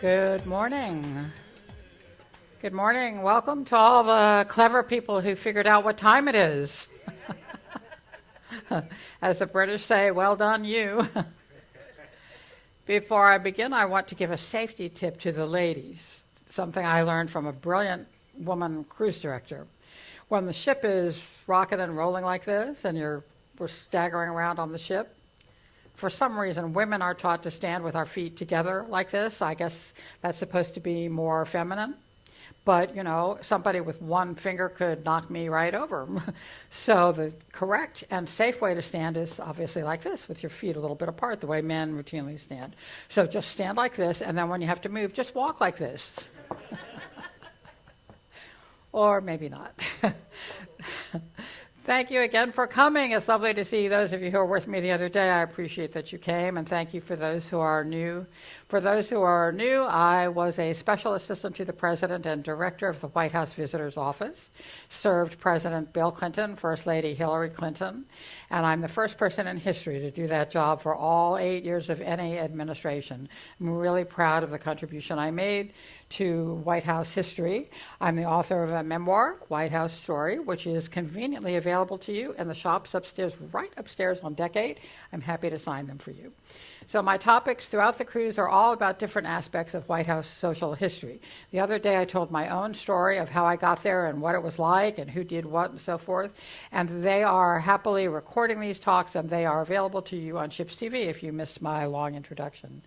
Good morning. Good morning. Welcome to all the clever people who figured out what time it is. As the British say, well done you. Before I begin, I want to give a safety tip to the ladies, something I learned from a brilliant woman cruise director. When the ship is rocking and rolling like this and we're staggering around on the ship, for some reason, women are taught to stand with our feet together like this. I guess that's supposed to be more feminine. But, somebody with one finger could knock me right over. So the correct and safe way to stand is obviously like this, with your feet a little bit apart, the way men routinely stand. So just stand like this, and then when you have to move, just walk like this. Or maybe not. Thank you again for coming. It's lovely to see those of you who were with me the other day. I appreciate that you came, and thank you for those who are new. For those who are new, I was a special assistant to the president and director of the White House Visitors Office, served President Bill Clinton, First Lady Hillary Clinton, and I'm the first person in history to do that job for all 8 years of any administration. I'm really proud of the contribution I made to White House history. I'm the author of a memoir, White House Story, which is conveniently available to you in the shops upstairs, right upstairs on Deck 8. I'm happy to sign them for you. So my topics throughout the cruise are all about different aspects of White House social history. The other day I told my own story of how I got there and what it was like and who did what and so forth. And they are happily recording these talks, and they are available to you on Ships TV if you missed my long introduction.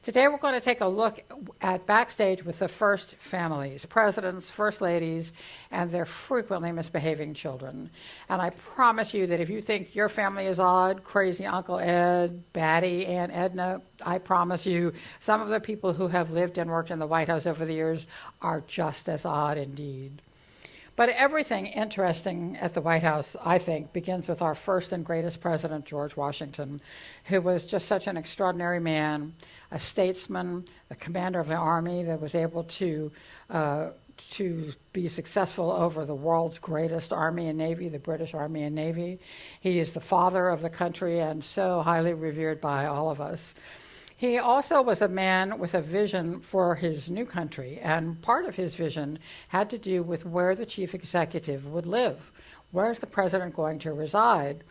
Today we're going to take a look at Backstage with the first families, presidents, first ladies, and their frequently misbehaving children. And I promise you that if you think your family is odd, crazy Uncle Ed, batty Aunt Edna, I promise you some of the people who have lived and worked in the White House over the years are just as odd indeed. But everything interesting at the White House, I think, begins with our first and greatest president, George Washington, who was just such an extraordinary man, a statesman, a commander of the army that was able to be successful over the world's greatest army and navy, the British Army and Navy. He is the father of the country and so highly revered by all of us. He also was a man with a vision for his new country, and part of his vision had to do with where the chief executive would live. Where is the president going to reside?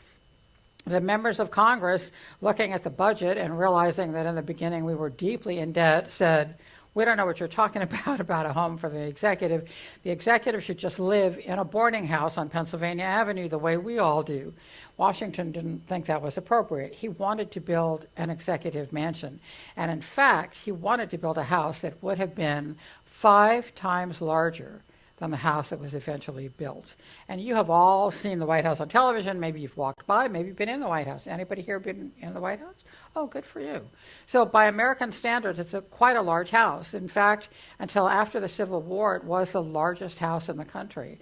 The members of Congress, looking at the budget and realizing that in the beginning we were deeply in debt, said, "We don't know what you're talking about a home for the executive. The executive should just live in a boarding house on Pennsylvania Avenue the way we all do." Washington didn't think that was appropriate. He wanted to build an executive mansion. And in fact, he wanted to build a house that would have been 5 times larger than the house that was eventually built. And you have all seen the White House on television. Maybe you've walked by, maybe you've been in the White House. Anybody here been in the White House? Oh, good for you. So by American standards, it's quite a large house. In fact, until after the Civil War, it was the largest house in the country.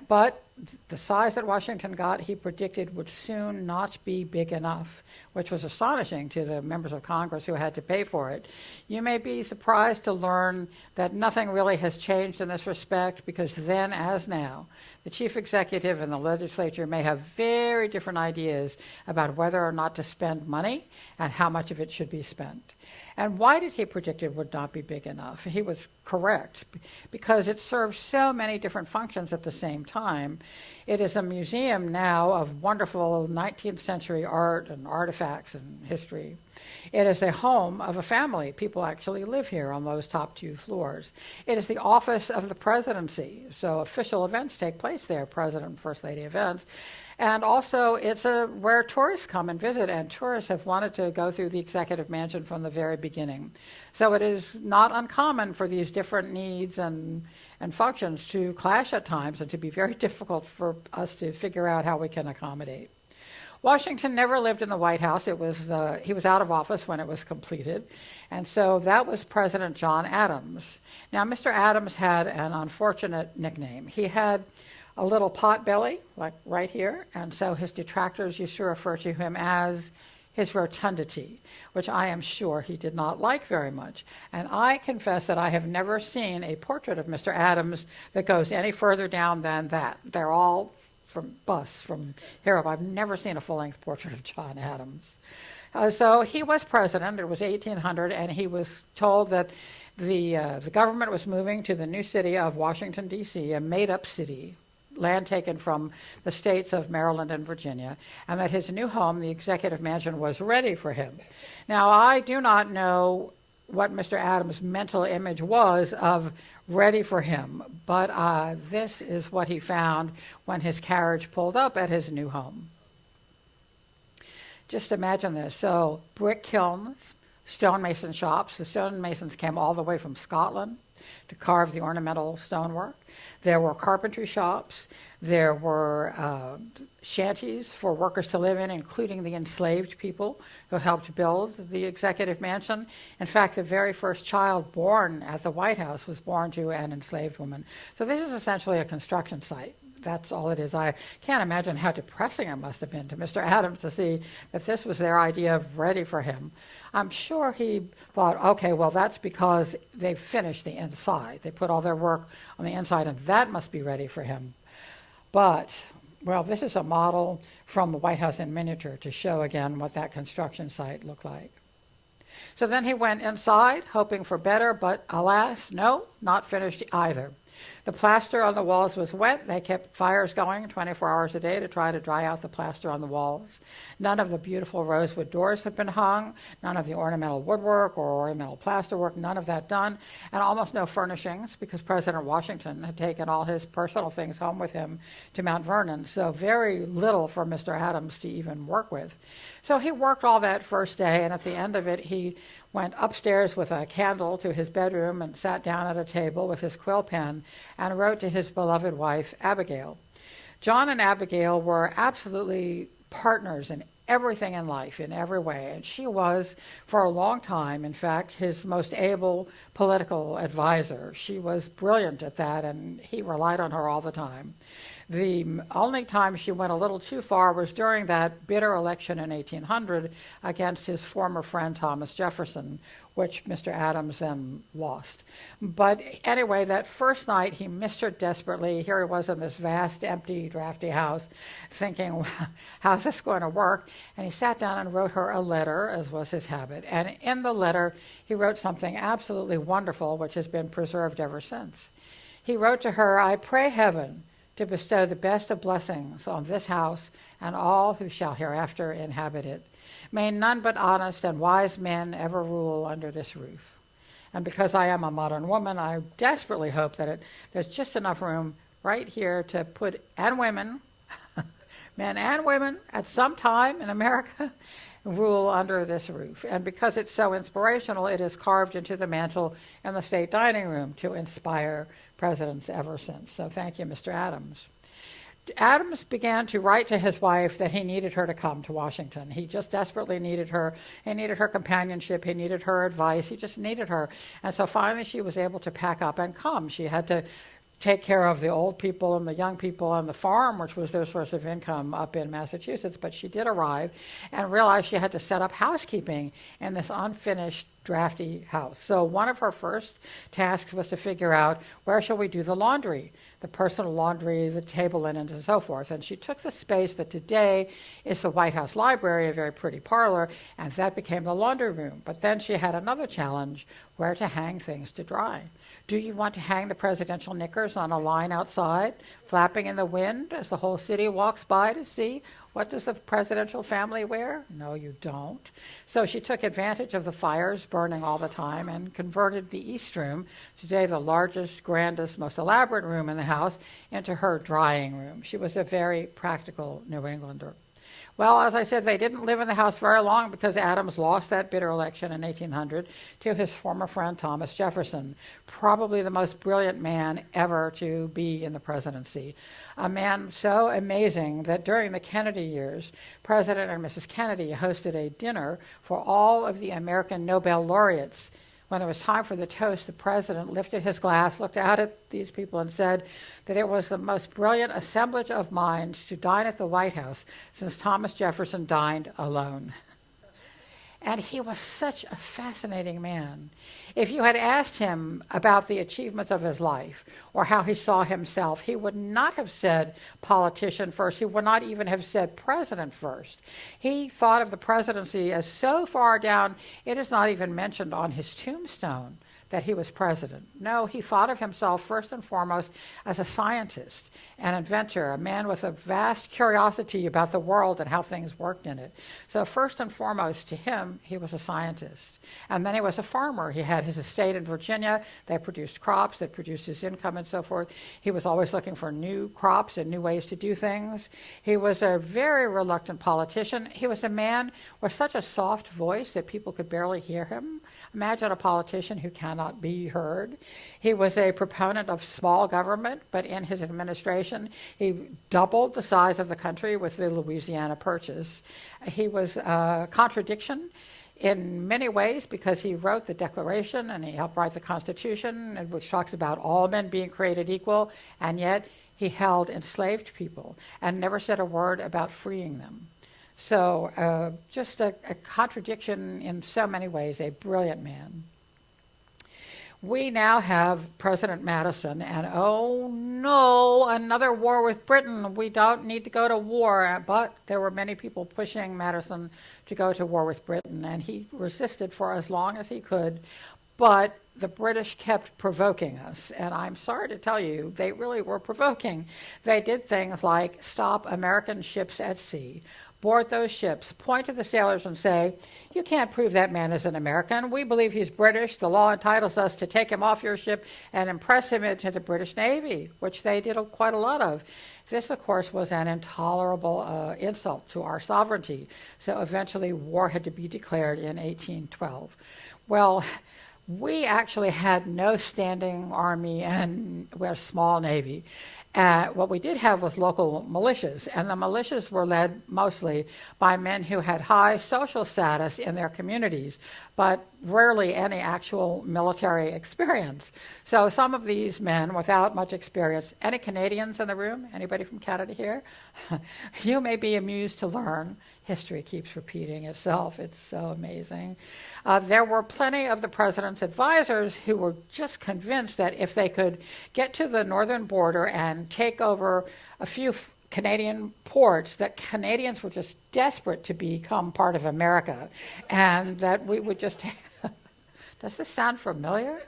But the size that Washington got, he predicted, would soon not be big enough, which was astonishing to the members of Congress who had to pay for it. You may be surprised to learn that nothing really has changed in this respect, because then, as now, the chief executive and the legislature may have very different ideas about whether or not to spend money and how much of it should be spent. And why did he predict it would not be big enough? He was correct, because it serves so many different functions at the same time. It is a museum now of wonderful 19th century art and artifacts and history. It is the home of a family. People actually live here on those top 2 floors. It is the office of the presidency, so official events take place there, President and First Lady events. And also, it's where tourists come and visit, and tourists have wanted to go through the executive mansion from the very beginning. So it is not uncommon for these different needs and functions to clash at times and to be very difficult for us to figure out how we can accommodate. Washington never lived in the White House. He was out of office when it was completed, and so that was President John Adams. Now, Mr. Adams had an unfortunate nickname. He had a little pot belly, like right here, and so his detractors used to refer to him as his rotundity, which I am sure he did not like very much. And I confess that I have never seen a portrait of Mr. Adams that goes any further down than that. They're all from busts from here up. I've never seen a full-length portrait of John Adams. So he was president. It was 1800, and he was told that The government was moving to the new city of Washington, D.C., a made-up city, land taken from the states of Maryland and Virginia, and that his new home, the executive mansion, was ready for him. Now, I do not know what Mr. Adams' mental image was of ready for him, but this is what he found when his carriage pulled up at his new home. Just imagine this. So, brick kilns, stonemason shops. The stonemasons came all the way from Scotland to carve the ornamental stonework. There were carpentry shops. There were shanties for workers to live in, including the enslaved people who helped build the executive mansion. In fact, the very first child born at the White House was born to an enslaved woman. So this is essentially a construction site. That's all it is. I can't imagine how depressing it must have been to Mr. Adams to see that this was their idea of ready for him. I'm sure he thought, okay, well, that's because they finished the inside. They put all their work on the inside, and that must be ready for him. But, well, this is a model from the White House in miniature to show again what that construction site looked like. So then he went inside, hoping for better, but alas, no, not finished either. The plaster on the walls was wet. They kept fires going 24 hours a day to try to dry out the plaster on the walls. None of the beautiful rosewood doors had been hung, none of the ornamental woodwork or ornamental plasterwork, none of that done, and almost no furnishings because President Washington had taken all his personal things home with him to Mount Vernon, so very little for Mr. Adams to even work with. So he worked all that first day, and at the end of it, he went upstairs with a candle to his bedroom and sat down at a table with his quill pen and wrote to his beloved wife, Abigail. John and Abigail were absolutely partners in everything in life, in every way, and she was, for a long time, in fact, his most able political advisor. She was brilliant at that, and he relied on her all the time. The only time she went a little too far was during that bitter election in 1800 against his former friend Thomas Jefferson, which Mr. Adams then lost. But anyway, that first night he missed her desperately. Here he was in this vast, empty, drafty house thinking, how's this going to work? And he sat down and wrote her a letter, as was his habit. And in the letter, he wrote something absolutely wonderful, which has been preserved ever since. He wrote to her, I pray heaven to bestow the best of blessings on this house and all who shall hereafter inhabit it. May none but honest and wise men ever rule under this roof. And because I am a modern woman, I desperately hope that there's just enough room right here to put, and women, men and women, at some time in America, rule under this roof. And because it's so inspirational, it is carved into the mantel in the state dining room to inspire presidents ever since. So thank you, Mr. Adams. Adams began to write to his wife that he needed her to come to Washington. He just desperately needed her. He needed her companionship. He needed her advice. He just needed her. And so finally she was able to pack up and come. She had to take care of the old people and the young people on the farm, which was their source of income up in Massachusetts, but she did arrive and realized she had to set up housekeeping in this unfinished, drafty house. So one of her first tasks was to figure out, where shall we do the laundry? The personal laundry, the table linens, and so forth. And she took the space that today is the White House Library, a very pretty parlor, and that became the laundry room. But then she had another challenge, where to hang things to dry. Do you want to hang the presidential knickers on a line outside, flapping in the wind as the whole city walks by to see what does the presidential family wear? No, you don't. So she took advantage of the fires burning all the time and converted the East Room, today the largest, grandest, most elaborate room in the house, into her drying room. She was a very practical New Englander. Well, as I said, they didn't live in the house very long because Adams lost that bitter election in 1800 to his former friend Thomas Jefferson, probably the most brilliant man ever to be in the presidency. A man so amazing that during the Kennedy years, President and Mrs. Kennedy hosted a dinner for all of the American Nobel laureates. When it was time for the toast, the president lifted his glass, looked out at these people, and said that it was the most brilliant assemblage of minds to dine at the White House since Thomas Jefferson dined alone. And he was such a fascinating man. If you had asked him about the achievements of his life or how he saw himself, he would not have said politician first. He would not even have said president first. He thought of the presidency as so far down, it is not even mentioned on his tombstone. that he was president. No, he thought of himself first and foremost as a scientist, an inventor, a man with a vast curiosity about the world and how things worked in it. So first and foremost to him, he was a scientist. And then he was a farmer. He had his estate in Virginia. They produced crops that produced his income and so forth. He was always looking for new crops and new ways to do things. He was a very reluctant politician. He was a man with such a soft voice that people could barely hear him. Imagine a politician who cannot be heard. He was a proponent of small government, but in his administration, he doubled the size of the country with the Louisiana Purchase. He was a contradiction in many ways because he wrote the Declaration and he helped write the Constitution, which talks about all men being created equal, and yet he held enslaved people and never said a word about freeing them. So just a contradiction in so many ways, a brilliant man. We now have President Madison, and oh no, another war with Britain. We don't need to go to war, but there were many people pushing Madison to go to war with Britain, and he resisted for as long as he could, but the British kept provoking us, and I'm sorry to tell you, they really were provoking. They did things like stop American ships at sea, board those ships, point to the sailors and say, you can't prove that man is an American. We believe he's British. The law entitles us to take him off your ship and impress him into the British Navy, which they did quite a lot of. This, of course, was an intolerable insult to our sovereignty. So eventually war had to be declared in 1812. Well, we actually had no standing army and we had a small navy. What we did have was local militias, and the militias were led mostly by men who had high social status in their communities, but rarely any actual military experience. So some of these men without much experience, any Canadians in the room? Anybody from Canada here? You may be amused to learn. History keeps repeating itself. It's so amazing. There were plenty of the president's advisors who were just convinced that if they could get to the northern border and take over a few Canadian ports, that Canadians were just desperate to become part of America, and that we would just... Does this sound familiar?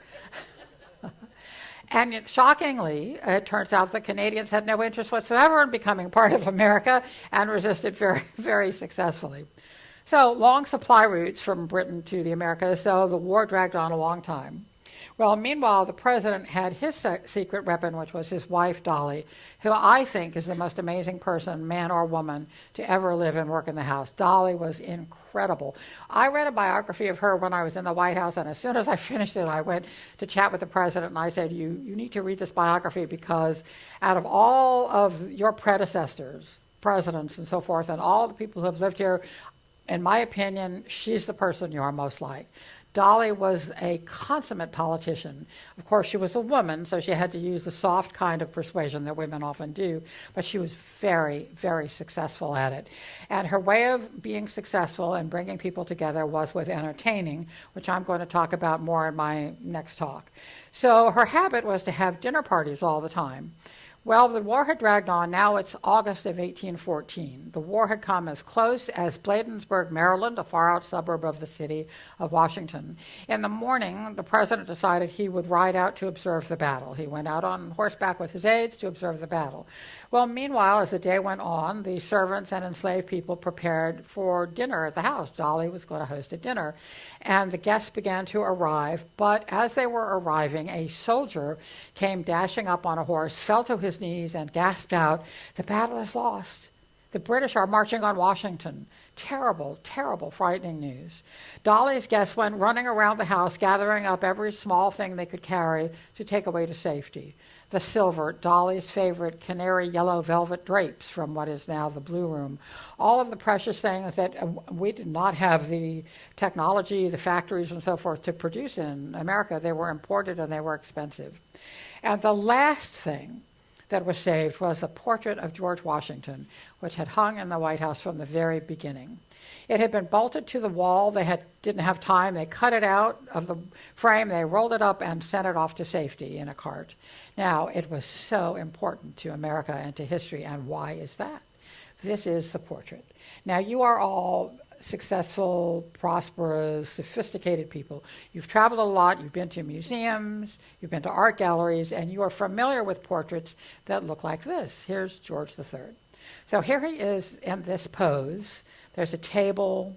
And yet, shockingly, it turns out that Canadians had no interest whatsoever in becoming part of America and resisted very, very successfully. So long supply routes from Britain to the Americas, so the war dragged on a long time. Well, meanwhile, the president had his secret weapon, which was his wife, Dolly, who I think is the most amazing person, man or woman, to ever live and work in the House. Dolly was incredible. I read a biography of her when I was in the White House, and as soon as I finished it, I went to chat with the president, and I said, you need to read this biography because out of all of your predecessors, presidents and so forth, and all the people who have lived here, in my opinion, she's the person you are most like. Dolly was a consummate politician. Of course, she was a woman, so she had to use the soft kind of persuasion that women often do, but she was very, very successful at it. And her way of being successful and bringing people together was with entertaining, which I'm going to talk about more in my next talk. So her habit was to have dinner parties all the time. Well, the war had dragged on. Now it's August of 1814. The war had come as close as Bladensburg, Maryland, a far-out suburb of the city of Washington. In the morning, the president decided he would ride out to observe the battle. He went out on horseback with his aides to observe the battle. Well, meanwhile, as the day went on, the servants and enslaved people prepared for dinner at the house. Dolly was going to host a dinner, and the guests began to arrive. But as they were arriving, a soldier came dashing up on a horse, fell to his knees, and gasped out, "The battle is lost. The British are marching on Washington." Terrible, terrible, frightening news. Dolly's guests went running around the house, gathering up every small thing they could carry to take away to safety. The silver, Dolly's favorite canary yellow velvet drapes from what is now the Blue Room. All of the precious things that we did not have the technology, the factories and so forth to produce in America. They were imported and they were expensive. And the last thing that was saved was the portrait of George Washington, which had hung in the White House from the very beginning. It had been bolted to the wall. They didn't have time. They cut it out of the frame. They rolled it up and sent it off to safety in a cart. Now, it was so important to America and to history, and why is that? This is the portrait. Now, you are all successful, prosperous, sophisticated people. You've traveled a lot, you've been to museums, you've been to art galleries, and you are familiar with portraits that look like this. Here's George III. So here he is in this pose. There's a table.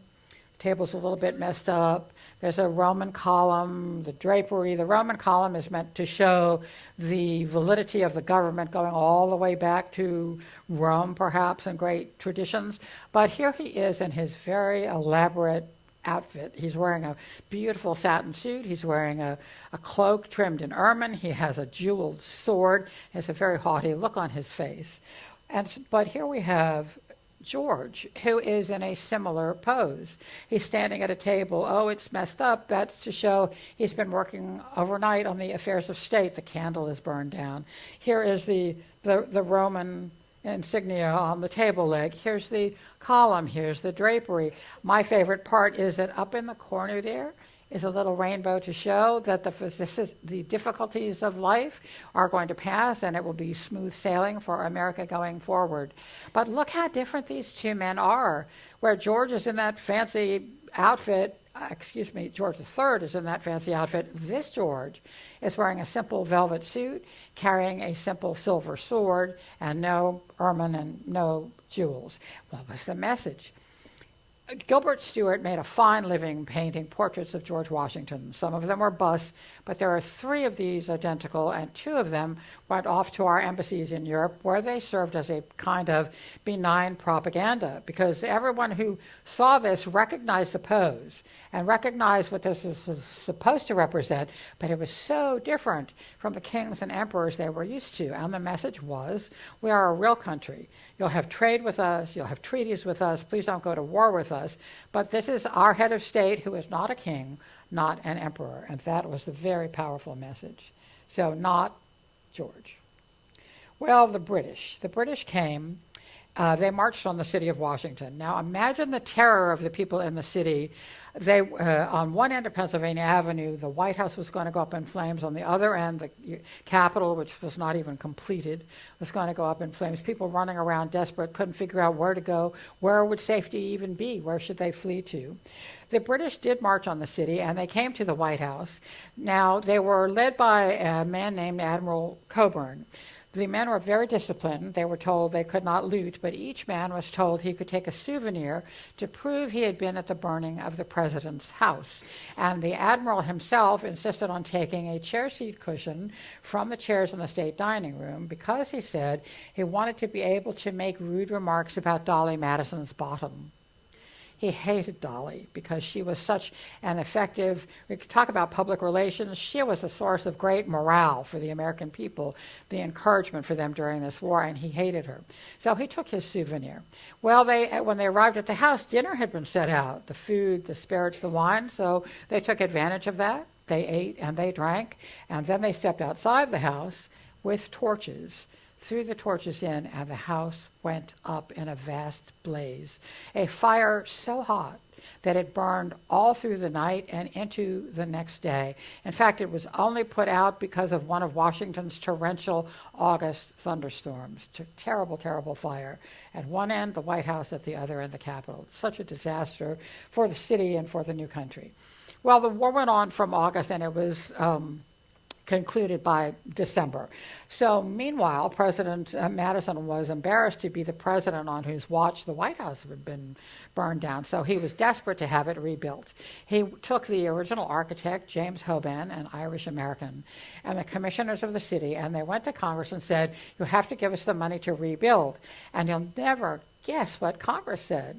The table's a little bit messed up. There's a Roman column, the drapery. The Roman column is meant to show the validity of the government going all the way back to Rome, perhaps, and great traditions. But here he is in his very elaborate outfit. He's wearing a beautiful satin suit. He's wearing a cloak trimmed in ermine. He has a jeweled sword. He has a very haughty look on his face. But here we have George, who is in a similar pose. He's standing at a table. Oh, it's messed up. That's to show he's been working overnight on the affairs of state. The candle is burned down. Here is the Roman insignia on the table leg. Here's the column. Here's the drapery. My favorite part is that up in the corner there is a little rainbow to show that the difficulties of life are going to pass and it will be smooth sailing for America going forward. But look how different these two men are. Where George is in that fancy outfit, George III is in that fancy outfit. This George is wearing a simple velvet suit, carrying a simple silver sword, and no ermine and no jewels. What was the message? Gilbert Stuart made a fine living painting portraits of George Washington. Some of them were busts, but there are 3 of these identical, and 2 of them went off to our embassies in Europe, where they served as a kind of benign propaganda, because everyone who saw this recognized the pose and recognized what this was supposed to represent, but it was so different from the kings and emperors they were used to. And the message was, we are a real country. You'll have trade with us, you'll have treaties with us, please don't go to war with us. But this is our head of state who is not a king, not an emperor. And that was the very powerful message. So not George. Well, the British. The British came. They marched on the city of Washington. Now imagine the terror of the people in the city. They, on one end of Pennsylvania Avenue, the White House was going to go up in flames. On the other end, the Capitol, which was not even completed, was going to go up in flames. People running around desperate, couldn't figure out where to go. Where would safety even be? Where should they flee to? The British did march on the city, and they came to the White House. Now, they were led by a man named Admiral Cockburn. The men were very disciplined. They were told they could not loot, but each man was told he could take a souvenir to prove he had been at the burning of the president's house. And the admiral himself insisted on taking a chair seat cushion from the chairs in the state dining room because he said he wanted to be able to make rude remarks about Dolly Madison's bottom. He hated Dolly because she was such an effective, we could talk about public relations, she was the source of great morale for the American people, the encouragement for them during this war, and he hated her. So he took his souvenir. Well, when they arrived at the house, dinner had been set out, the food, the spirits, the wine, so they took advantage of that. They ate and they drank, and then they stepped outside the house with torches, threw the torches in, and the house went up in a vast blaze. A fire so hot that it burned all through the night and into the next day. In fact, it was only put out because of one of Washington's torrential August thunderstorms. Terrible, terrible fire. At one end, the White House; at the other end, the Capitol. It's such a disaster for the city and for the new country. Well, the war went on from August, and it was concluded by December. So meanwhile, President Madison was embarrassed to be the president on whose watch the White House had been burned down. So he was desperate to have it rebuilt. He took the original architect, James Hoban, an Irish American, and the commissioners of the city, and they went to Congress and said, you have to give us the money to rebuild. And you'll never guess what Congress said.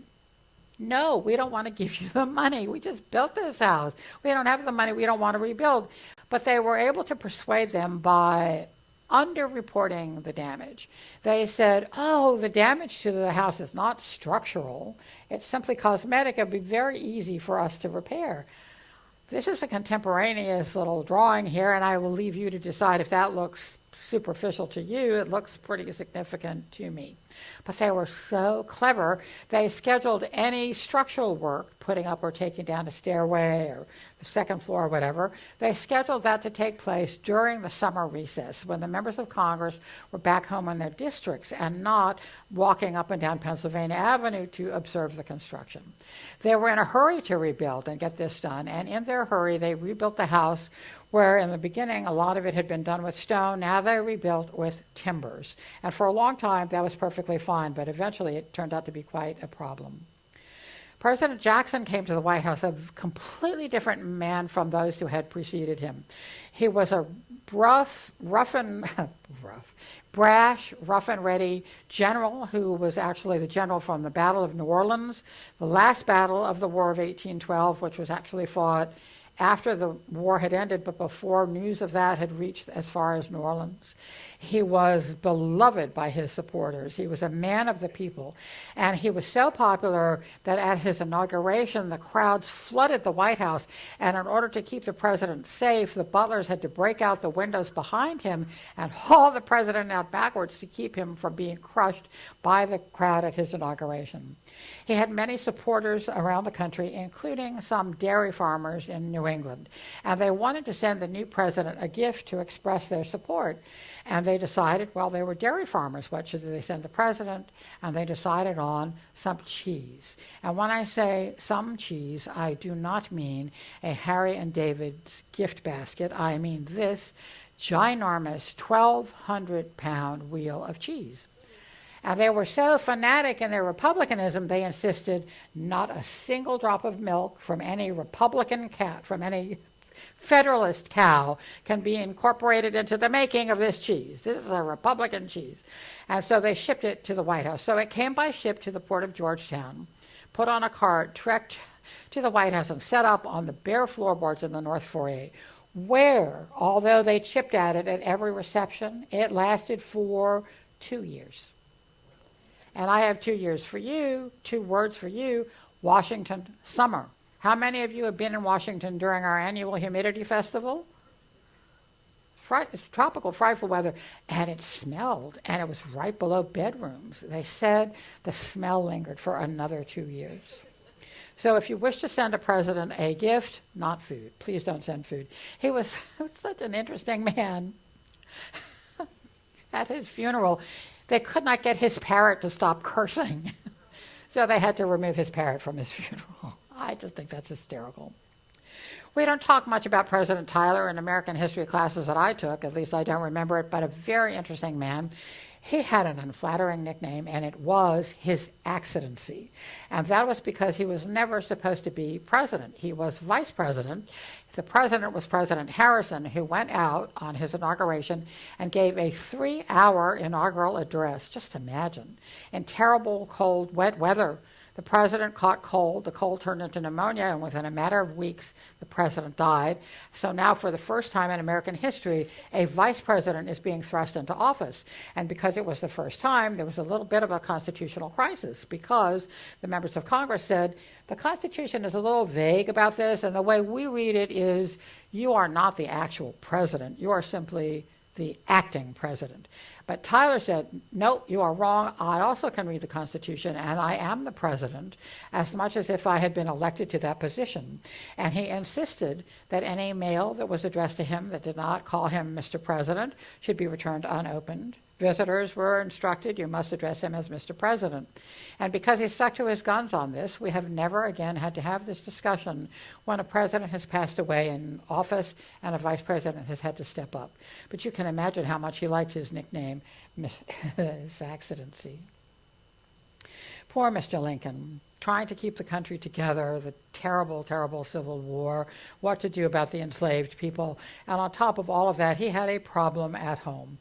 No, we don't want to give you the money. We just built this house. We don't have the money. We don't want to rebuild. But they were able to persuade them by underreporting the damage. They said, oh, the damage to the house is not structural. It's simply cosmetic. It would be very easy for us to repair. This is a contemporaneous little drawing here, and I will leave you to decide if that looks superficial to you. It looks pretty significant to me. But they were so clever, they scheduled any structural work, putting up or taking down a stairway or the second floor or whatever, they scheduled that to take place during the summer recess when the members of Congress were back home in their districts and not walking up and down Pennsylvania Avenue to observe the construction. They were in a hurry to rebuild and get this done, and in their hurry they rebuilt the house where in the beginning a lot of it had been done with stone. Now they rebuilt with timbers. And for a long time that was perfectly fine, but eventually it turned out to be quite a problem. President Jackson came to the White House a completely different man from those who had preceded him. He was a brash, rough and ready general who was actually the general from the Battle of New Orleans, the last battle of the War of 1812, which was actually fought after the war had ended, but before news of that had reached as far as New Orleans. He was beloved by his supporters. He was a man of the people. And he was so popular that at his inauguration, the crowds flooded the White House. And in order to keep the president safe, the butlers had to break out the windows behind him and haul the president out backwards to keep him from being crushed by the crowd at his inauguration. He had many supporters around the country, including some dairy farmers in New England. And they wanted to send the new president a gift to express their support. And they decided, well, they were dairy farmers. What should they send the president? And they decided on some cheese. And when I say some cheese, I do not mean a Harry and David's gift basket. I mean this ginormous 1,200-pound wheel of cheese. And they were so fanatic in their republicanism, they insisted not a single drop of milk from any Republican cat, from any Federalist cow can be incorporated into the making of this cheese. This is a Republican cheese. And so they shipped it to the White House. So it came by ship to the port of Georgetown, put on a cart, trekked to the White House, and set up on the bare floorboards in the North Foyer, where, although they chipped at it at every reception, it lasted for 2 years. And I have 2 years for you, 2 words for you: Washington summer. How many of you have been in Washington during our annual humidity festival? It's tropical, frightful weather, and it smelled, and it was right below bedrooms. They said the smell lingered for another 2 years. So if you wish to send a president a gift, not food. Please don't send food. He was such an interesting man. At his funeral, they could not get his parrot to stop cursing. So they had to remove his parrot from his funeral. I just think that's hysterical. We don't talk much about President Tyler in American history classes that I took, at least I don't remember it, but a very interesting man. He had an unflattering nickname, and it was his accidency. And that was because he was never supposed to be president. He was vice president. The president was President Harrison, who went out on his inauguration and gave a 3-hour inaugural address. Just imagine. In terrible, cold, wet weather, the president caught cold, the cold turned into pneumonia, and within a matter of weeks, the president died. So now, for the first time in American history, a vice president is being thrust into office. And because it was the first time, there was a little bit of a constitutional crisis, because the members of Congress said, the Constitution is a little vague about this, and the way we read it is, you are not the actual president, you are simply the acting president. But Tyler said, no, you are wrong. I also can read the Constitution, and I am the president, as much as if I had been elected to that position. And he insisted that any mail that was addressed to him that did not call him Mr. President should be returned unopened. Visitors were instructed, you must address him as Mr. President. And because he stuck to his guns on this, we have never again had to have this discussion when a president has passed away in office and a vice president has had to step up. But you can imagine how much he liked his nickname, His Accidency. Poor Mr. Lincoln, trying to keep the country together, the terrible, terrible Civil War, what to do about the enslaved people. And on top of all of that, he had a problem at home.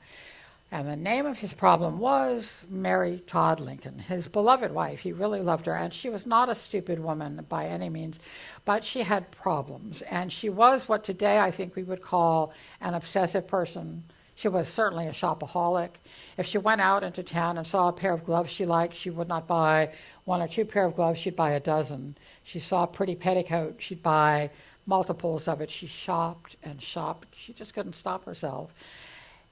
And the name of his problem was Mary Todd Lincoln, his beloved wife. He really loved her, and she was not a stupid woman by any means, but she had problems. And she was what today I think we would call an obsessive person. She was certainly a shopaholic. If she went out into town and saw a pair of gloves she liked, she would not buy 1 or 2 pair of gloves, she'd buy a dozen. She saw a pretty petticoat, she'd buy multiples of it. She shopped and shopped. She just couldn't stop herself.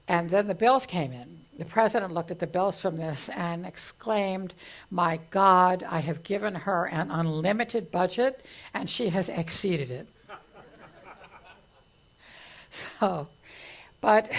And then the bills came in. The president looked at the bills from this and exclaimed, "My God, I have given her an unlimited budget, and she has exceeded it." So, but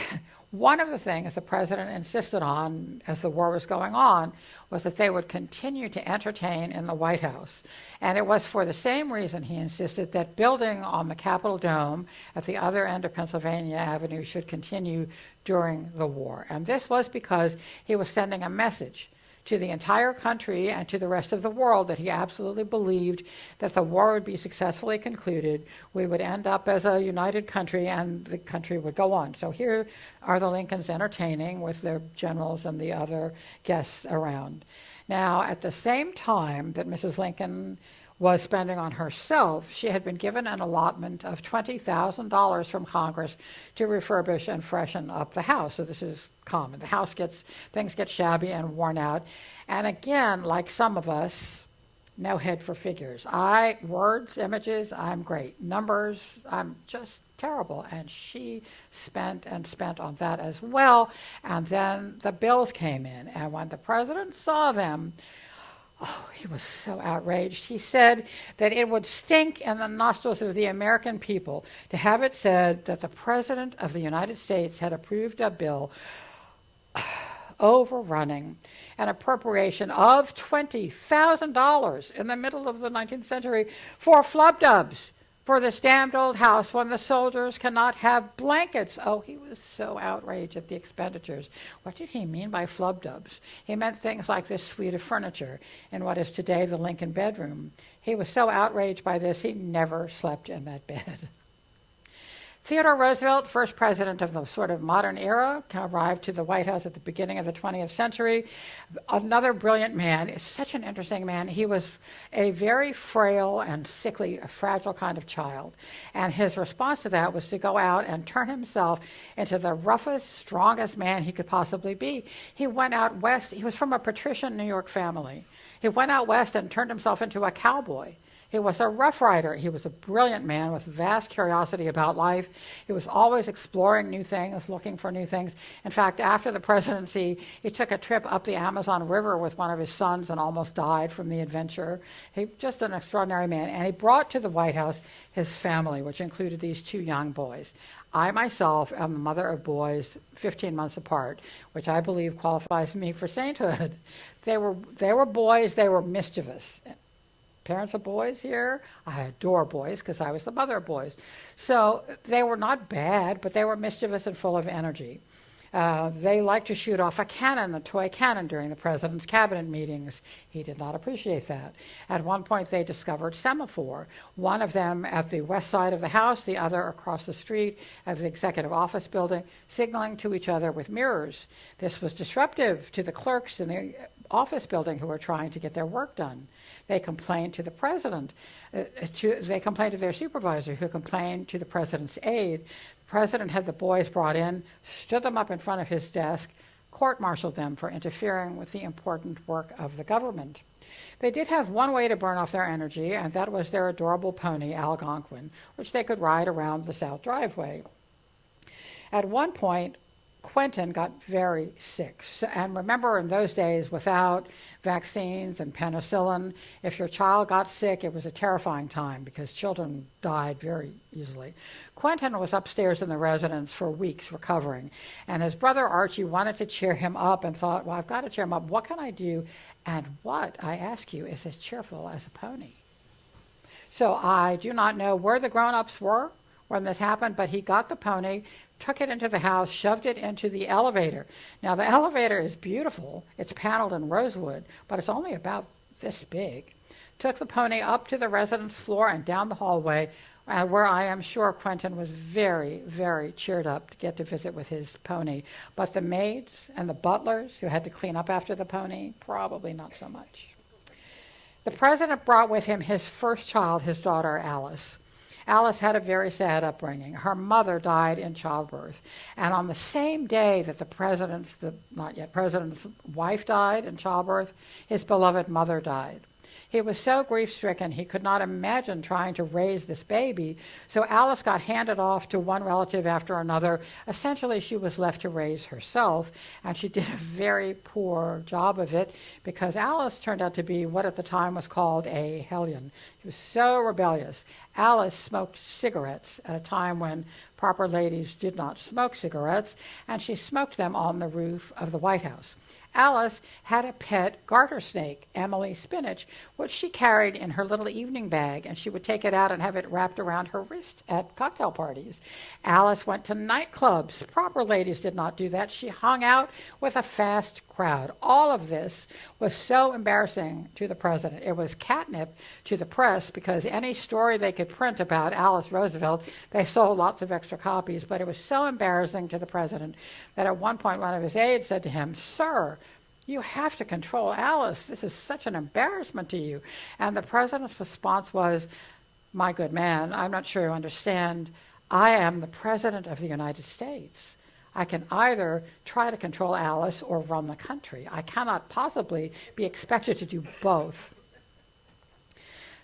one of the things the president insisted on as the war was going on was that they would continue to entertain in the White House. And it was for the same reason he insisted that building on the Capitol Dome at the other end of Pennsylvania Avenue should continue during the war. And this was because he was sending a message to the entire country and to the rest of the world that he absolutely believed that the war would be successfully concluded. We would end up as a united country, and the country would go on. So here are the Lincolns entertaining with their generals and the other guests around. Now, at the same time that Mrs. Lincoln was spending on herself, she had been given an allotment of $20,000 from Congress to refurbish and freshen up the house. So this is common. The house things get shabby and worn out. And again, like some of us, no head for figures. Words, images, I'm great. Numbers, I'm just terrible. And she spent on that as well. And then the bills came in. And when the president saw them, oh, he was so outraged. He said that it would stink in the nostrils of the American people to have it said that the President of the United States had approved a bill overrunning an appropriation of $20,000 in the middle of the 19th century for flub-dubs for this damned old house when the soldiers cannot have blankets. Oh, he was so outraged at the expenditures. What did he mean by flub-dubs? He meant things like this suite of furniture in what is today the Lincoln bedroom. He was so outraged by this, he never slept in that bed. Theodore Roosevelt, first president of the sort of modern era, arrived to the White House at the beginning of the 20th century. Another brilliant man, such an interesting man. He was a very frail and sickly, fragile kind of child. And his response to that was to go out and turn himself into the roughest, strongest man he could possibly be. He went out west. He was from a patrician New York family. He went out west and turned himself into a cowboy. He was a rough rider. He was a brilliant man with vast curiosity about life. He was always exploring new things, looking for new things. In fact, after the presidency, he took a trip up the Amazon River with one of his sons and almost died from the adventure. Just an extraordinary man. And he brought to the White House his family, which included these two young boys. I myself am the mother of boys 15 months apart, which I believe qualifies me for sainthood. They were boys. They were mischievous. Parents of boys here, I adore boys because I was the mother of boys. So they were not bad, but they were mischievous and full of energy. They liked to shoot off a cannon, a toy cannon, during the president's cabinet meetings. He did not appreciate that. At one point, they discovered semaphore, one of them at the west side of the house, the other across the street at the executive office building, signaling to each other with mirrors. This was disruptive to the clerks in the office building who were trying to get their work done. They complained to the president. They complained to their supervisor, who complained to the president's aide. The president had the boys brought in, stood them up in front of his desk, court-martialed them for interfering with the important work of the government. They did have one way to burn off their energy, and that was their adorable pony, Algonquin, which they could ride around the south driveway. At one point, Quentin got very sick. And remember, in those days, without vaccines and penicillin, if your child got sick, it was a terrifying time because children died very easily. Quentin was upstairs in the residence for weeks recovering, and his brother Archie wanted to cheer him up and thought, well, I've got to cheer him up. What can I do? And what, I ask you, is as cheerful as a pony? So I do not know where the grown-ups were when this happened, but he got the pony, took it into the house, shoved it into the elevator. Now, the elevator is beautiful. It's paneled in rosewood, but it's only about this big. Took the pony up to the residence floor and down the hallway, where I am sure Quentin was very, very cheered up to get to visit with his pony. But the maids and the butlers who had to clean up after the pony, probably not so much. The president brought with him his first child, his daughter, Alice. Alice had a very sad upbringing. Her mother died in childbirth. And on the same day that the president's wife died in childbirth, his beloved mother died. He was so grief-stricken he could not imagine trying to raise this baby, so Alice got handed off to one relative after another. Essentially, she was left to raise herself, and she did a very poor job of it because Alice turned out to be what at the time was called a hellion. She was so rebellious. Alice smoked cigarettes at a time when proper ladies did not smoke cigarettes, and she smoked them on the roof of the White House. Alice had a pet garter snake, Emily Spinach, which she carried in her little evening bag, and she would take it out and have it wrapped around her wrist at cocktail parties. Alice went to nightclubs. Proper ladies did not do that. She hung out with a fast crowd. All of this was so embarrassing to the president. It was catnip to the press because any story they could print about Alice Roosevelt, they sold lots of extra copies, but it was so embarrassing to the president that at one point one of his aides said to him, "Sir, you have to control Alice. This is such an embarrassment to you." And the president's response was, "My good man, I'm not sure you understand. I am the president of the United States. I can either try to control Alice or run the country. I cannot possibly be expected to do both."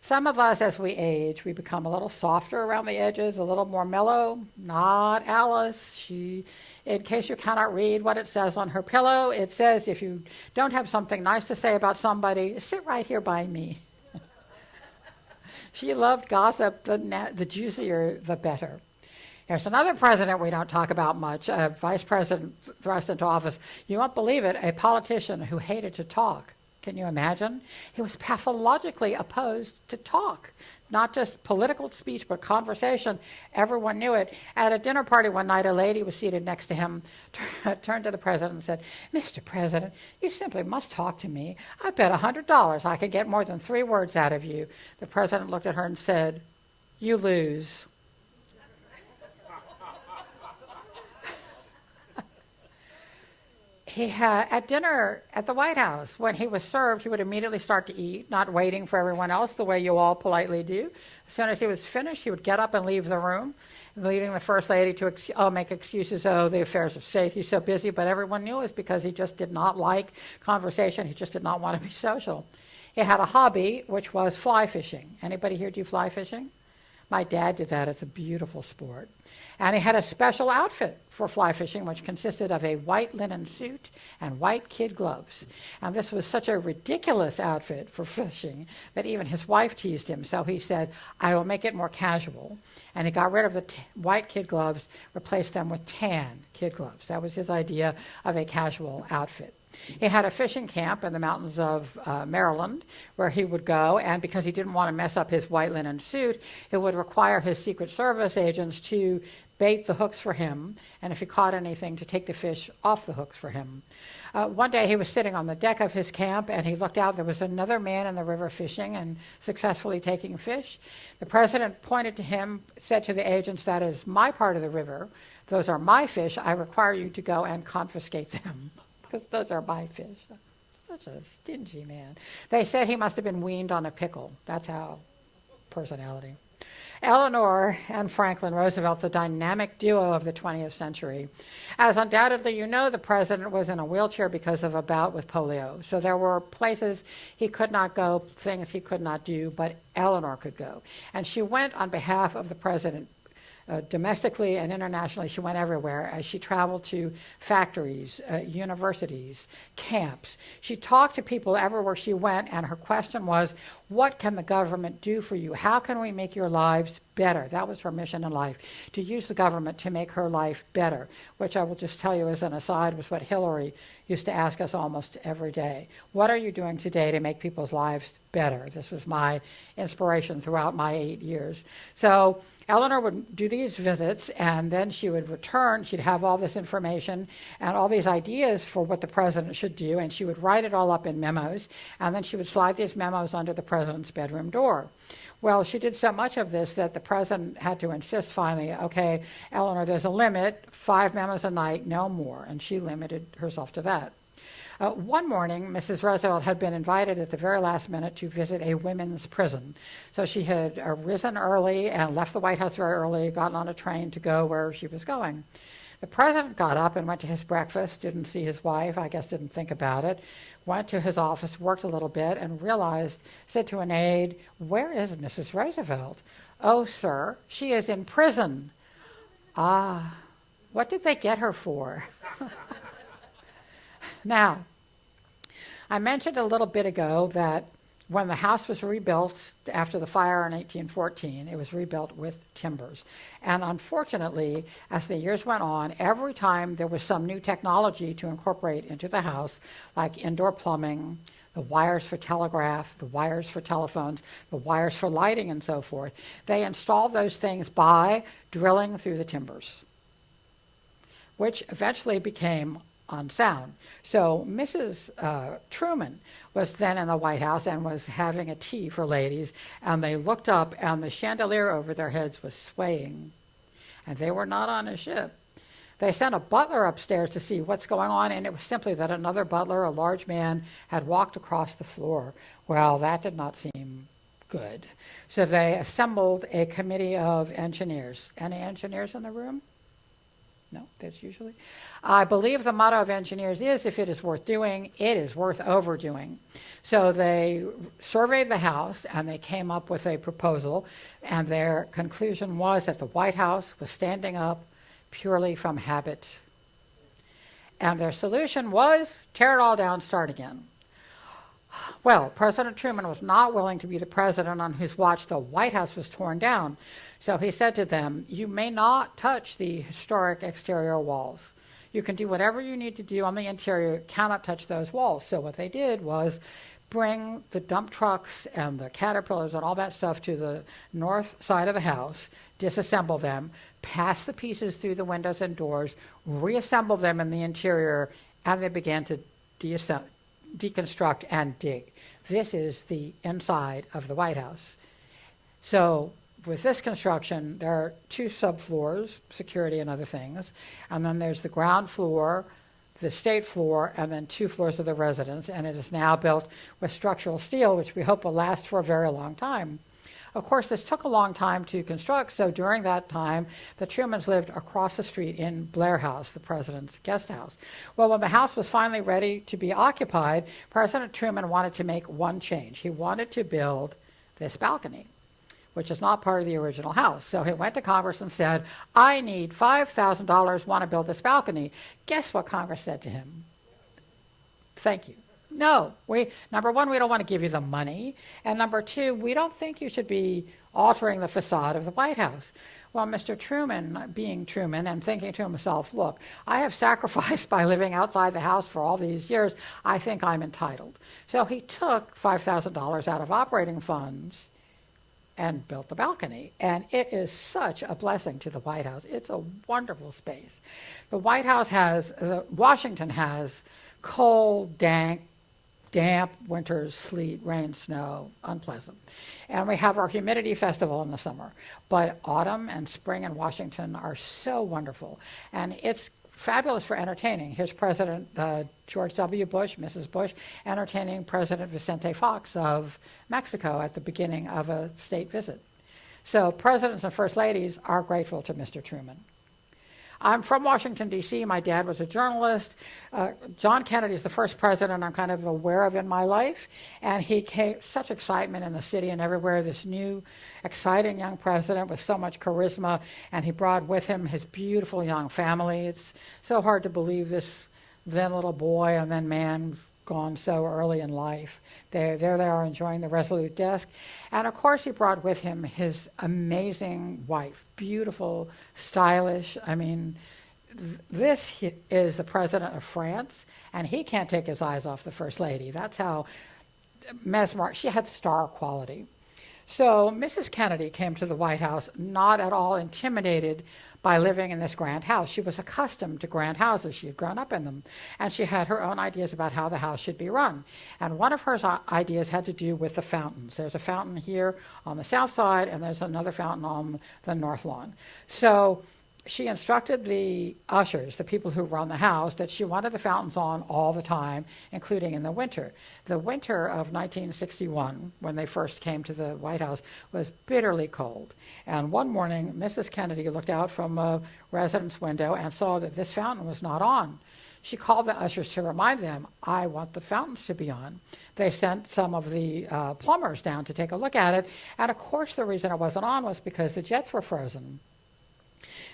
Some of us, as we age, we become a little softer around the edges, a little more mellow. Not Alice. She, in case you cannot read what it says on her pillow, it says, if you don't have something nice to say about somebody, sit right here by me. She loved gossip. The juicier, the better. Here's another president we don't talk about much, a vice president thrust into office. You won't believe it, a politician who hated to talk. Can you imagine? He was pathologically opposed to talk, not just political speech, but conversation. Everyone knew it. At a dinner party one night, a lady was seated next to him, turned to the president and said, "Mr. President, you simply must talk to me. I bet $100 I could get more than 3 words out of you." The president looked at her and said, "You lose." He had, at dinner at the White House, when he was served, he would immediately start to eat, not waiting for everyone else the way you all politely do. As soon as he was finished, he would get up and leave the room, leading the First Lady to make excuses. "Oh, the affairs of state, he's so busy." But everyone knew it was because he just did not like conversation. He just did not want to be social. He had a hobby, which was fly fishing. Anybody here do fly fishing? My dad did that. It's a beautiful sport. And he had a special outfit for fly fishing, which consisted of a white linen suit and white kid gloves. And this was such a ridiculous outfit for fishing that even his wife teased him. So he said, "I will make it more casual." And he got rid of the white kid gloves, replaced them with tan kid gloves. That was his idea of a casual outfit. He had a fishing camp in the mountains of Maryland where he would go, and because he didn't want to mess up his white linen suit, it would require his Secret Service agents to bait the hooks for him, and if he caught anything, to take the fish off the hooks for him. One day he was sitting on the deck of his camp, and he looked out. There was another man in the river fishing and successfully taking fish. The president pointed to him, said to the agents, "That is my part of the river. Those are my fish. I require you to go and confiscate them." Because those are my fish. Such a stingy man. They said he must have been weaned on a pickle. That's how personality. Eleanor and Franklin Roosevelt, the dynamic duo of the 20th century. As undoubtedly you know, the president was in a wheelchair because of a bout with polio. So there were places he could not go, things he could not do, but Eleanor could go. And she went on behalf of the president. Domestically and internationally, she went everywhere as she traveled to factories, universities, camps. She talked to people everywhere she went, and her question was, what can the government do for you? How can we make your lives better? That was her mission in life, to use the government to make her life better, which I will just tell you as an aside was what Hillary used to ask us almost every day. What are you doing today to make people's lives better? This was my inspiration throughout my 8 years. So Eleanor would do these visits, and then she would return. She'd have all this information and all these ideas for what the president should do, and she would write it all up in memos, and then she would slide these memos under the president's bedroom door. Well, she did so much of this that the president had to insist finally, "Okay, Eleanor, there's a limit, 5 memos a night, no more," and she limited herself to that. One morning, Mrs. Roosevelt had been invited at the very last minute to visit a women's prison. So she had risen early and left the White House very early, gotten on a train to go where she was going. The president got up and went to his breakfast, didn't see his wife, I guess didn't think about it, went to his office, worked a little bit, and realized, said to an aide, "Where is Mrs. Roosevelt?" "Oh, sir, she is in prison." "Ah, what did they get her for?" Now, I mentioned a little bit ago that when the house was rebuilt after the fire in 1814, it was rebuilt with timbers. And unfortunately, as the years went on, every time there was some new technology to incorporate into the house, like indoor plumbing, the wires for telegraph, the wires for telephones, the wires for lighting and so forth, they installed those things by drilling through the timbers, which eventually became unsound. So Mrs. Truman was then in the White House and was having a tea for ladies, and they looked up and the chandelier over their heads was swaying, and they were not on a ship. They sent a butler upstairs to see what's going on, and it was simply that another butler, a large man, had walked across the floor. Well, that did not seem good. So they assembled a committee of engineers. Any engineers in the room? No, that's usually. I believe the motto of engineers is, if it is worth doing, it is worth overdoing. So they surveyed the house and they came up with a proposal, and their conclusion was that the White House was standing up purely from habit. And their solution was tear it all down, start again. Well, President Truman was not willing to be the president on whose watch the White House was torn down. So he said to them, "You may not touch the historic exterior walls. You can do whatever you need to do on the interior, cannot touch those walls." So what they did was bring the dump trucks and the caterpillars and all that stuff to the north side of the house, disassemble them, pass the pieces through the windows and doors, reassemble them in the interior, and they began to deconstruct and dig. This is the inside of the White House. So with this construction, there are two subfloors, security and other things, and then there's the ground floor, the state floor, and then 2 floors of the residence, and it is now built with structural steel, which we hope will last for a very long time. Of course, this took a long time to construct, so during that time, the Trumans lived across the street in Blair House, the president's guest house. Well, when the house was finally ready to be occupied, President Truman wanted to make one change. He wanted to build this balcony, which is not part of the original house. So he went to Congress and said, "I need $5,000, want to build this balcony." Guess what Congress said to him? "Thank you. No, number one, we don't want to give you the money. And number two, we don't think you should be altering the facade of the White House." Well, Mr. Truman, being Truman and thinking to himself, "Look, I have sacrificed by living outside the house for all these years. I think I'm entitled." So he took $5,000 out of operating funds and built the balcony. And it is such a blessing to the White House. It's a wonderful space. The White House Washington has cold, damp winters, sleet, rain, snow, unpleasant. And we have our humidity festival in the summer. But autumn and spring in Washington are so wonderful. And it's fabulous for entertaining. Here's President George W. Bush, Mrs. Bush, entertaining President Vicente Fox of Mexico at the beginning of a state visit. So presidents and first ladies are grateful to Mr. Truman. I'm from Washington, D.C. My dad was a journalist. John Kennedy is the first president I'm kind of aware of in my life, and he came such excitement in the city and everywhere, this new, exciting young president with so much charisma, and he brought with him his beautiful young family. It's so hard to believe this then little boy and then man gone so early in life. There they are enjoying the Resolute desk. And of course he brought with him his amazing wife, beautiful, stylish. I mean, this is the president of France, and he can't take his eyes off the first lady. That's how mesmerized. She had star quality. So Mrs. Kennedy came to the White House not at all intimidated by living in this grand house. She was accustomed to grand houses. She had grown up in them. And she had her own ideas about how the house should be run. And one of her ideas had to do with the fountains. There's a fountain here on the south side, and there's another fountain on the north lawn. So she instructed the ushers, the people who run the house, that she wanted the fountains on all the time, including in the winter. The winter of 1961, when they first came to the White House, was bitterly cold. And one morning, Mrs. Kennedy looked out from a residence window and saw that this fountain was not on. She called the ushers to remind them, I want the fountains to be on. They sent some of the plumbers down to take a look at it. And of course, the reason it wasn't on was because the jets were frozen.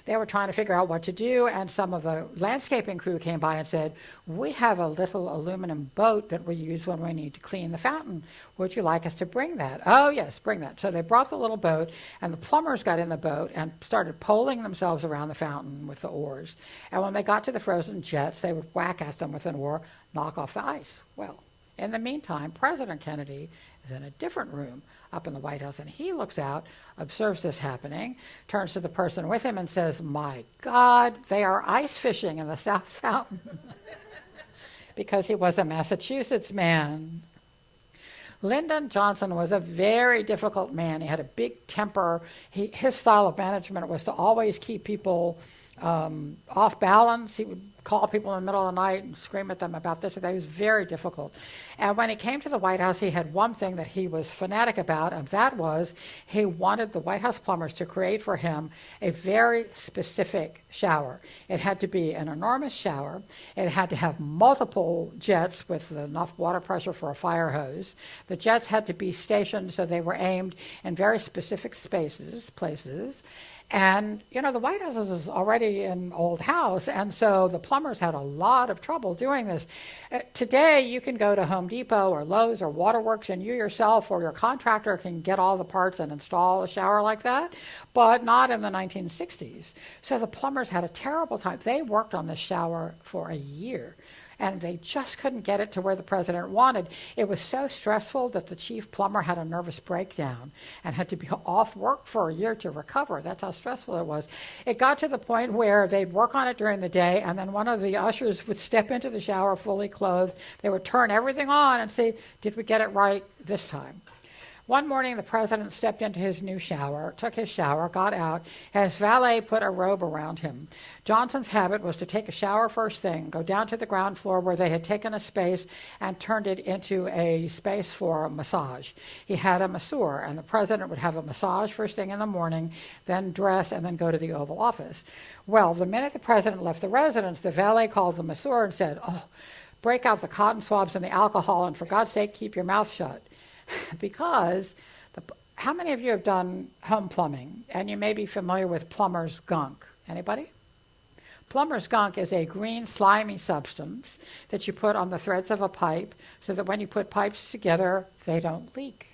They were trying to figure out what to do, and some of the landscaping crew came by and said, we have a little aluminum boat that we use when we need to clean the fountain. Would you like us to bring that? Oh, yes, bring that. So they brought the little boat, and the plumbers got in the boat and started poling themselves around the fountain with the oars. And when they got to the frozen jets, they would whack at them with an oar, knock off the ice. Well, in the meantime, President Kennedy is in a different room up in the White House, and he looks out, observes this happening, turns to the person with him and says, my God, they are ice fishing in the South Fountain. Because he was a Massachusetts man. Lyndon Johnson was a very difficult man. He had a big temper. His style of management was to always keep people off balance. He would call people in the middle of the night and scream at them about this or that. He was very difficult. And when he came to the White House, he had one thing that he was fanatic about, and that was he wanted the White House plumbers to create for him a very specific shower. It had to be an enormous shower. It had to have multiple jets with enough water pressure for a fire hose. The jets had to be stationed so they were aimed in very specific places. And, you know, the White House is already an old house, and so the plumbers had a lot of trouble doing this. Today, you can go to Home Depot or Lowe's or Waterworks, and you yourself or your contractor can get all the parts and install a shower like that, but not in the 1960s. So the plumbers had a terrible time. They worked on this shower for a year, and they just couldn't get it to where the president wanted. It was so stressful that the chief plumber had a nervous breakdown and had to be off work for a year to recover. That's how stressful it was. It got to the point where they'd work on it during the day, and then one of the ushers would step into the shower fully clothed. They would turn everything on and say, did we get it right this time? One morning, the president stepped into his new shower, took his shower, got out, and his valet put a robe around him. Johnson's habit was to take a shower first thing, go down to the ground floor where they had taken a space and turned it into a space for a massage. He had a masseur, and the president would have a massage first thing in the morning, then dress, and then go to the Oval Office. Well, the minute the president left the residence, the valet called the masseur and said, oh, break out the cotton swabs and the alcohol, and for God's sake, keep your mouth shut. Because how many of you have done home plumbing, and you may be familiar with plumber's gunk? Anybody? Plumber's gunk is a green slimy substance that you put on the threads of a pipe so that when you put pipes together, they don't leak.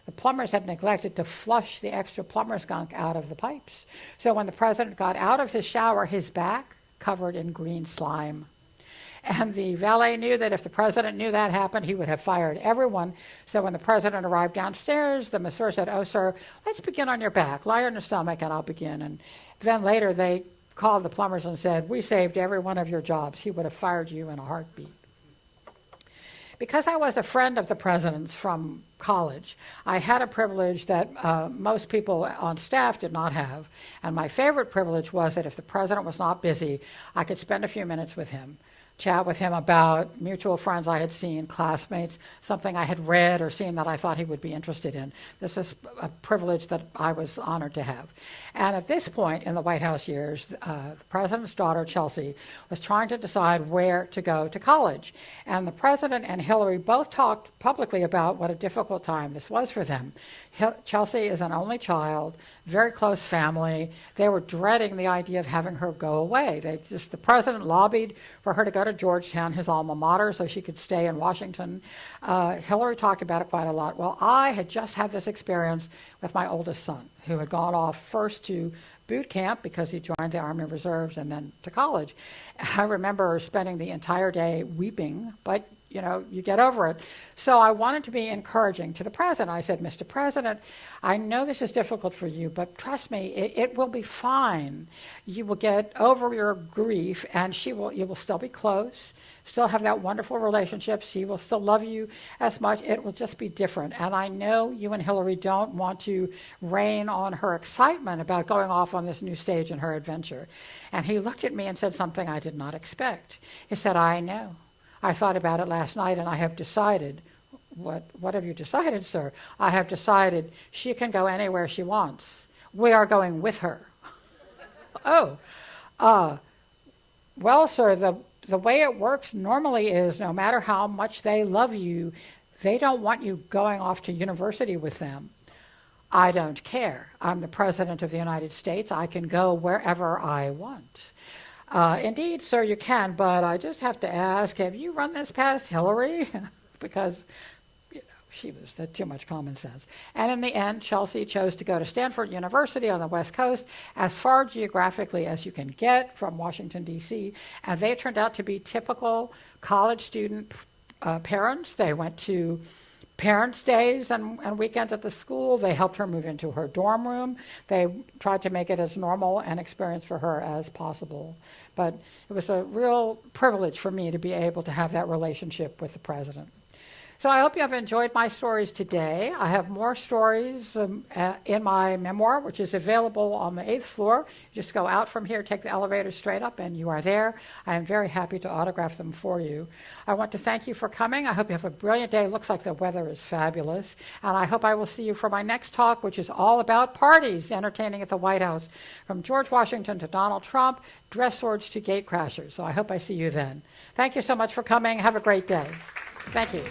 The plumbers had neglected to flush the extra plumber's gunk out of the pipes. So when the president got out of his shower, his back covered in green slime. And the valet knew that if the president knew that happened, he would have fired everyone. So when the president arrived downstairs, the masseur said, oh, sir, let's begin on your back. Lie on your stomach, and I'll begin. And then later they called the plumbers and said, we saved every one of your jobs. He would have fired you in a heartbeat. Because I was a friend of the president's from college, I had a privilege that most people on staff did not have. And my favorite privilege was that if the president was not busy, I could spend a few minutes with him, chat with him about mutual friends I had seen, classmates, something I had read or seen that I thought he would be interested in. This is a privilege that I was honored to have. And at this point in the White House years, the president's daughter, Chelsea, was trying to decide where to go to college. And the president and Hillary both talked publicly about what a difficult time this was for them. Chelsea is an only child, very close family. They were dreading the idea of having her go away. The president lobbied for her to go to Georgetown, his alma mater, so she could stay in Washington. Hillary talked about it quite a lot. Well, I had just had this experience with my oldest son, who had gone off first to boot camp because he joined the Army Reserves and then to college. I remember spending the entire day weeping, but you get over it. So I wanted to be encouraging to the president. I said, Mr. President, I know this is difficult for you, but trust me, it will be fine. You will get over your grief, and you will still be close, still have that wonderful relationship. She will still love you as much. It will just be different. And I know you and Hillary don't want to rain on her excitement about going off on this new stage in her adventure. And he looked at me and said something I did not expect. He said, I know. I thought about it last night, and I have decided. What have you decided, sir? I have decided she can go anywhere she wants. We are going with her. Oh, well, sir, the way it works normally is no matter how much they love you, they don't want you going off to university with them. I don't care. I'm the President of the United States. I can go wherever I want. Indeed, sir, you can, but I just have to ask, have you run this past Hillary? Because she had too much common sense. And in the end, Chelsea chose to go to Stanford University on the West Coast, as far geographically as you can get from Washington, D.C., and they turned out to be typical college student parents. They went to parents' days and weekends at the school. They helped her move into her dorm room. They tried to make it as normal an experience for her as possible. But it was a real privilege for me to be able to have that relationship with the president. So I hope you have enjoyed my stories today. I have more stories in my memoir, which is available on the 8th floor. You just go out from here, take the elevator straight up, and you are there. I am very happy to autograph them for you. I want to thank you for coming. I hope you have a brilliant day. It looks like the weather is fabulous. And I hope I will see you for my next talk, which is all about parties entertaining at the White House, from George Washington to Donald Trump, dress swords to gate crashers. So I hope I see you then. Thank you so much for coming. Have a great day. Thank you.